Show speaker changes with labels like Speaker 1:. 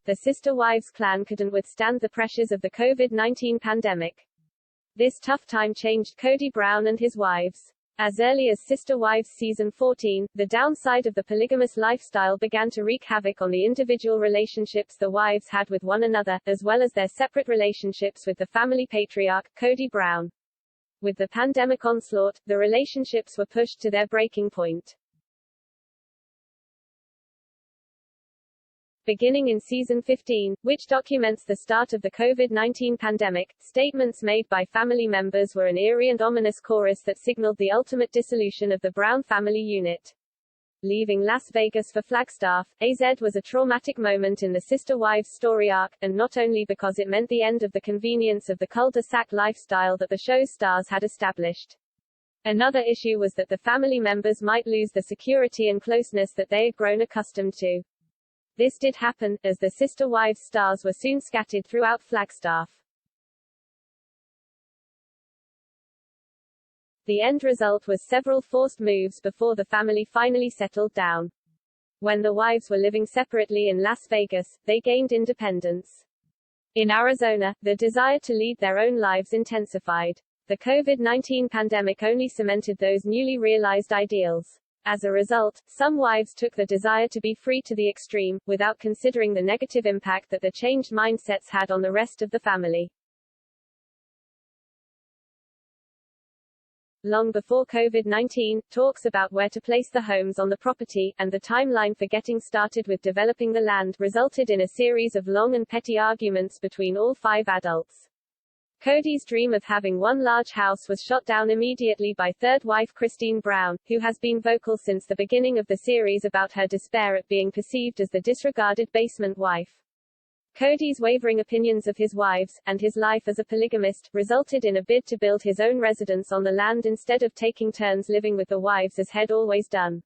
Speaker 1: the Sister Wives clan couldn't withstand the pressures of the COVID-19 pandemic. This tough time changed Kody Brown and his wives. As early as Sister Wives season 14, the downside of the polygamous lifestyle began to wreak havoc on the individual relationships the wives had with one another, as well as their separate relationships with the family patriarch, Kody Brown. With the pandemic onslaught, the relationships were pushed to their breaking point. Beginning in season 15, which documents the start of the COVID-19 pandemic, statements made by family members were an eerie and ominous chorus that signaled the ultimate dissolution of the Brown family unit. Leaving Las Vegas for Flagstaff, AZ was a traumatic moment in the Sister Wives story arc, and not only because it meant the end of the convenience of the cul-de-sac lifestyle that the show's stars had established. Another issue was that the family members might lose the security and closeness that they had grown accustomed to. This did happen, as the Sister Wives stars were soon scattered throughout Flagstaff. The end result was several forced moves before the family finally settled down. When the wives were living separately in Las Vegas, they gained independence. In Arizona, the desire to lead their own lives intensified. The COVID-19 pandemic only cemented those newly realized ideals. As a result, some wives took the desire to be free to the extreme, without considering the negative impact that the changed mindsets had on the rest of the family. Long before COVID-19, talks about where to place the homes on the property, and the timeline for getting started with developing the land, resulted in a series of long and petty arguments between all 5 adults. Kody's dream of having one large house was shot down immediately by third wife Christine Brown, who has been vocal since the beginning of the series about her despair at being perceived as the disregarded basement wife. Kody's wavering opinions of his wives, and his life as a polygamist, resulted in a bid to build his own residence on the land instead of taking turns living with the wives as he'd always done.